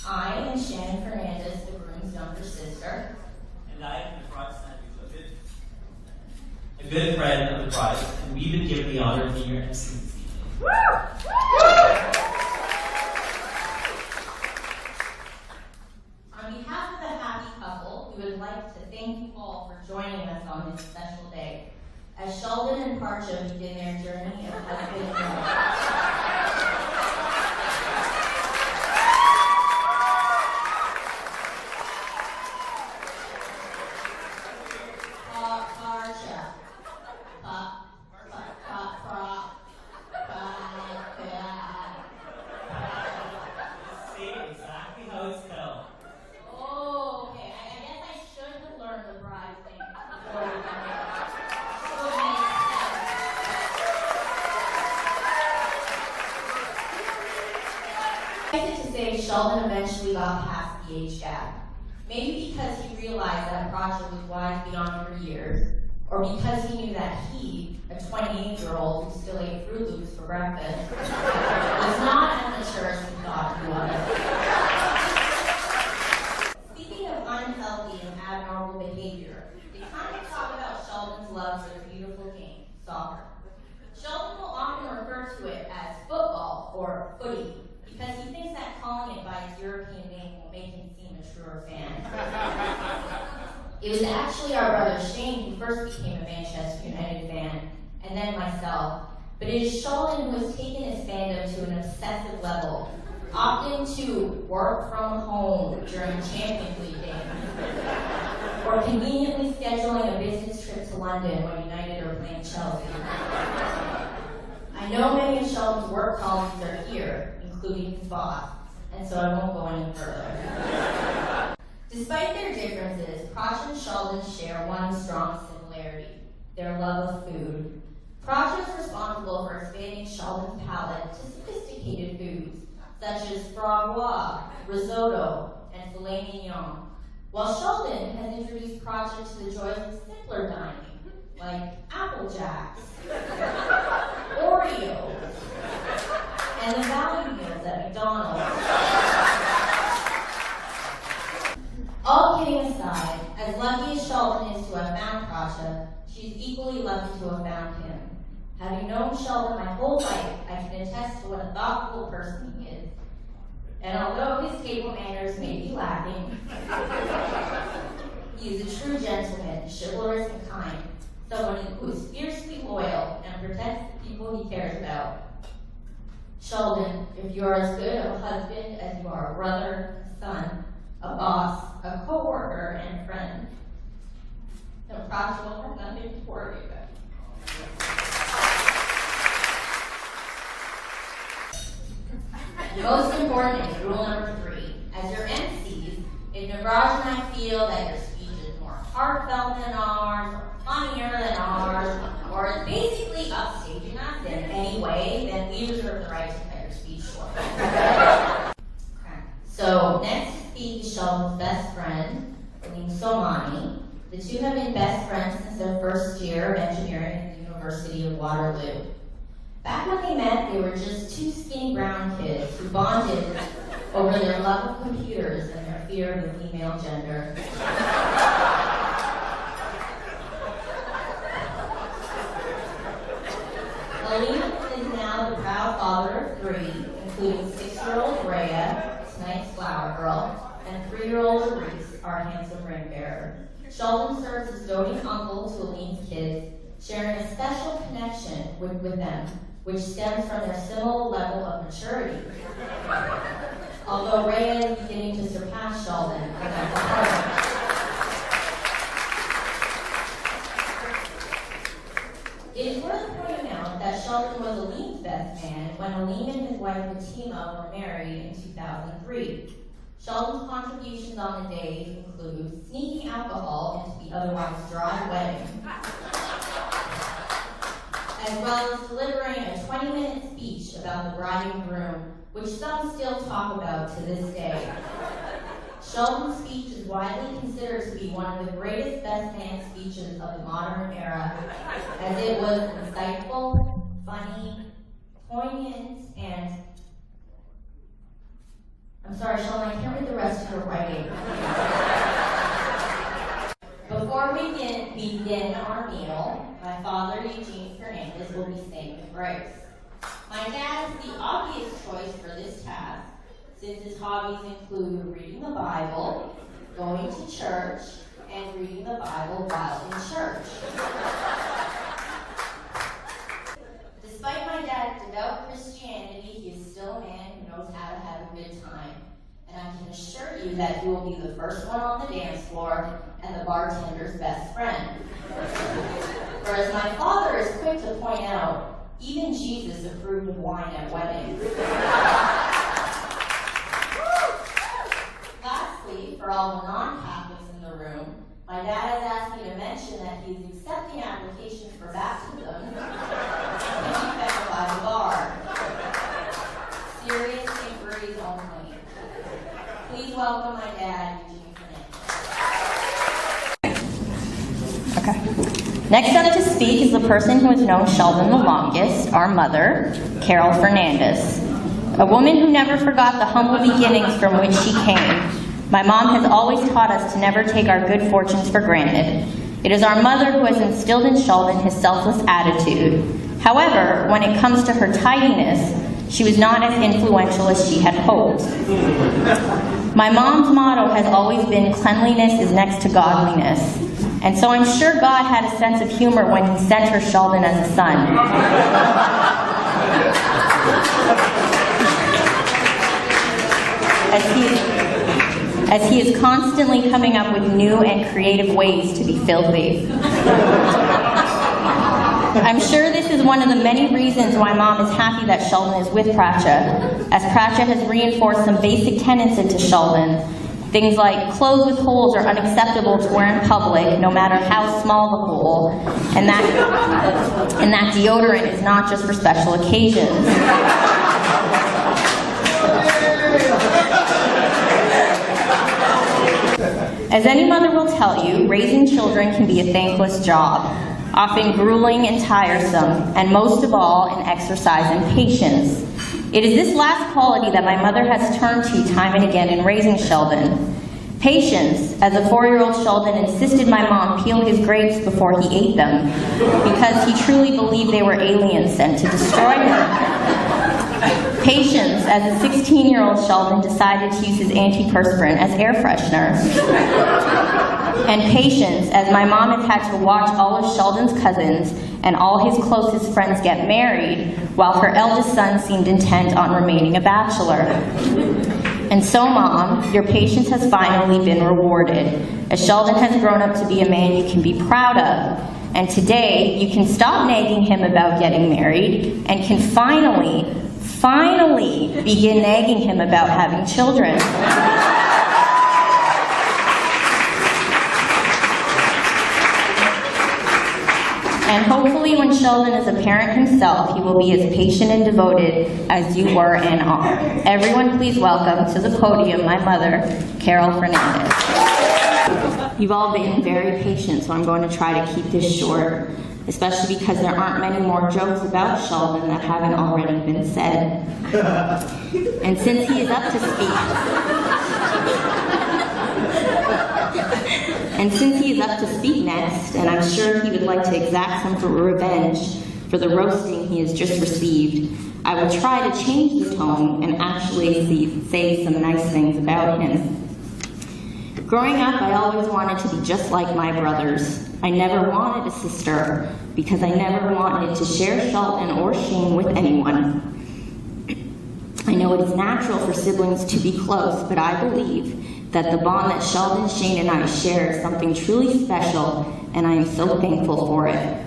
I am Shannon MC, the groom's younger sister. And I am a good friend of the bride, and we've been given the honor of being your MC this evening. On behalf of the happy couple, we would like to thank you all for joining us on this special day, as Sheldon and Pracha begin their journey of husband and wife. Sheldon eventually got past the age gap. Maybe because he realized that Pracha was wise beyond her years, or because he knew that he, a 28-year-old who still ate Fruit Loops for breakfast, was not as mature as he thought he was. Speaking of unhealthy and abnormal behavior, they kind of talk about Sheldon's love for the beautiful game, soccer. Sheldon will often refer to it as football or footy, because he thinks that calling it by its European name will make him seem a truer fan. It was actually our brother Shane who first became a Manchester United fan, and then myself. But it is Sheldon who has taken his fandom to an obsessive level, opting to work from home during Champions League games, or conveniently scheduling a business trip to London when United are playing Chelsea. I know many of Sheldon's work colleagues are here, including his boss, and so I won't go any further. Despite their differences, Pracha and Sheldon share one strong similarity: their love of food. Pracha is responsible for expanding Sheldon's palate to sophisticated foods, such as frog roix, risotto, and filet mignon, while Sheldon has introduced Pracha to the joys of simpler dining, like Apple Jacks, Oreos, and the value meals at McDonald's. All kidding aside, as lucky as Sheldon is to have found Pracha, she's equally lucky to have found him. Having known Sheldon my whole life, I can attest to what a thoughtful person he is. And although his table manners may be lacking, he is a true gentleman, chivalrous and kind, someone who is fiercely loyal and protects the people he cares about. Sheldon, if you are as good of a husband as you are a brother, a son, a boss, a co-worker, and friend, then Pracha will have nothing to worry about. Most importantly, rule number 3, as your MCs, if Navraj and I feel that your speech is more heartfelt than ours, or funnier than ours, or is basically upstaging us in any way, then we reserve the right to cut your speech short. So, next to speak is Sheldon's best friend, Alim Somani. The two have been best friends since their first year of engineering at the University of Waterloo. Back when they met, they were just two skinny brown kids who bonded over their love of computers and their fear of the female gender. Alim is now the proud father of 3, including 6-year-old Rhea, tonight's flower girl, and 3-year-old Reese, our handsome ring bearer. Sheldon serves as doting uncle to Alim's kids, sharing a special connection with them, which stems from their similar level of maturity. Although Rhea is beginning to surpass Sheldon, and that's a hard. It is worth pointing out that Sheldon was Alim's best man when Alim and his wife Fatima were married in 2003. Sheldon's contributions on the day include sneaking alcohol into the otherwise dry wedding, as well as delivering a 20-minute speech about the bride and groom, which some still talk about to this day. Sheldon's speech is widely considered to be one of the greatest best man speeches of the modern era, as it was insightful, funny, poignant, and I'm sorry, Sheldon, I can't read the rest of your writing. Before we begin our meal, my father, Eugene Fernandez, will be saying the grace. My dad is the obvious choice for this task, since his hobbies include reading the Bible, going to church, and reading the Bible while in church. Despite my dad's devout Christianity, he is still a man who knows how to have a good time. And I can assure you that he will be the first one on the dance floor and the bartender's best friend. For as my father is quick to point out, even Jesus approved of wine at weddings. Lastly, for all the non-Catholics in the room, my dad has asked me to mention that he is accepting applications for baptism and be fed by the bar. Serious inquiries only. Please welcome my dad, Eugene Fernandez. Okay. Next up to speak is the person who has known Sheldon the longest, our mother, Carol Fernandez. A woman who never forgot the humble beginnings from which she came. My mom has always taught us to never take our good fortunes for granted. It is our mother who has instilled in Sheldon his selfless attitude. However, when it comes to her tidiness, she was not as influential as she had hoped. My mom's motto has always been cleanliness is next to godliness. And so I'm sure God had a sense of humor when he sent her Sheldon as a son. As he is constantly coming up with new and creative ways to be filthy. I'm sure this is one of the many reasons why Mom is happy that Sheldon is with Pracha, as Pracha has reinforced some basic tenets into Sheldon. Things like clothes with holes are unacceptable to wear in public, no matter how small the hole, and that deodorant is not just for special occasions. As any mother will tell you, raising children can be a thankless job, often grueling and tiresome, and most of all, an exercise in patience. It is this last quality that my mother has turned to time and again in raising Sheldon. Patience, as a 4-year-old Sheldon insisted my mom peel his grapes before he ate them, because he truly believed they were aliens sent to destroy him. Patience, as a 16-year-old Sheldon decided to use his antiperspirant as air freshener. And patience, as my mom has had to watch all of Sheldon's cousins and all his closest friends get married, while her eldest son seemed intent on remaining a bachelor. And so, Mom, your patience has finally been rewarded, as Sheldon has grown up to be a man you can be proud of. And today, you can stop nagging him about getting married and can finally begin nagging him about having children. And hopefully when Sheldon is a parent himself, he will be as patient and devoted as you were and are. Everyone please welcome to the podium my mother, Carol Fernandez. You've all been very patient, so I'm going to try to keep this short, especially because there aren't many more jokes about Sheldon that haven't already been said. And since he is up to speak next, and I'm sure he would like to exact some revenge for the roasting he has just received, I will try to change the tone and actually say some nice things about him. Growing up, I always wanted to be just like my brothers. I never wanted a sister because I never wanted to share Sheldon or Shane with anyone. I know it is natural for siblings to be close, but I believe that the bond that Sheldon, Shane, and I share is something truly special, and I am so thankful for it.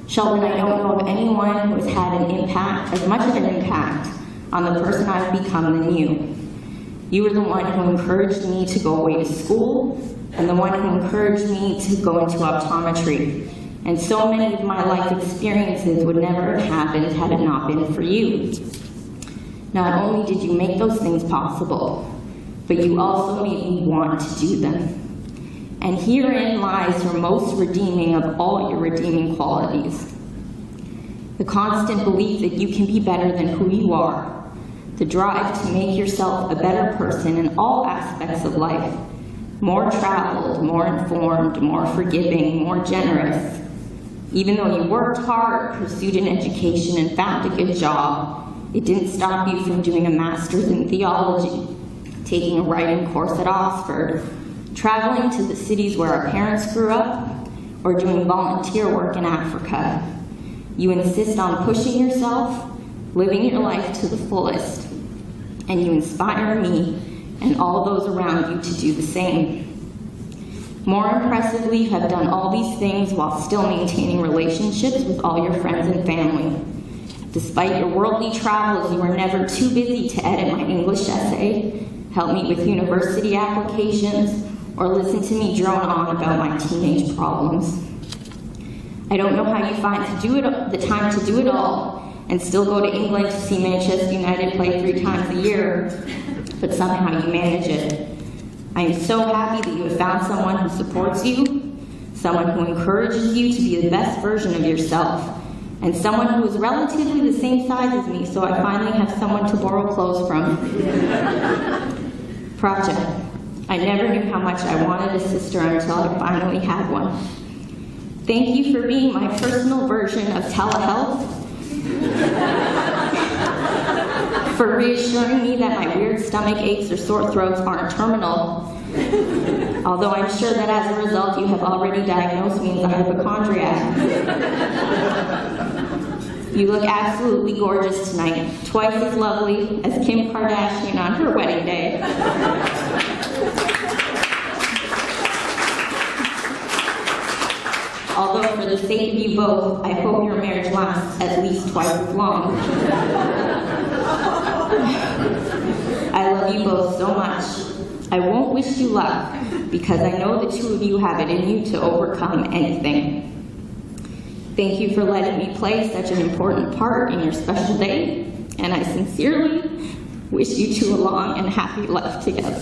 Sheldon, I don't know of anyone who has had an impact, as much of an impact, on the person I've become than you. You were the one who encouraged me to go away to school, and the one who encouraged me to go into optometry. And so many of my life experiences would never have happened had it not been for you. Not only did you make those things possible, but you also made me want to do them. And herein lies your most redeeming of all your redeeming qualities. The constant belief that you can be better than who you are, the drive to make yourself a better person in all aspects of life. More traveled, more informed, more forgiving, more generous. Even though you worked hard, pursued an education, and found a good job, it didn't stop you from doing a master's in theology, taking a writing course at Oxford, traveling to the cities where our parents grew up, or doing volunteer work in Africa. You insist on pushing yourself, living your life to the fullest, and you inspire me and all those around you to do the same. More impressively, you have done all these things while still maintaining relationships with all your friends and family. Despite your worldly travels, you were never too busy to edit my English essay, help me with university applications, or listen to me drone on about my teenage problems. I don't know how you find the time to do it all and still go to England to see Manchester United play 3 times a year, but somehow you manage it. I am so happy that you have found someone who supports you, someone who encourages you to be the best version of yourself, and someone who is relatively the same size as me, so I finally have someone to borrow clothes from. Pracha, I never knew how much I wanted a sister until I finally had one. Thank you for being my personal version of telehealth, for reassuring me that my weird stomach aches or sore throats aren't terminal, although I'm sure that as a result you have already diagnosed me as a hypochondriac. You look absolutely gorgeous tonight, twice as lovely as Kim Kardashian on her wedding day. Although for the sake of you both, I hope your marriage lasts at least twice as long. I love you both so much. I won't wish you luck, because I know the two of you have it in you to overcome anything. Thank you for letting me play such an important part in your special day, and I sincerely wish you two a long and happy life together.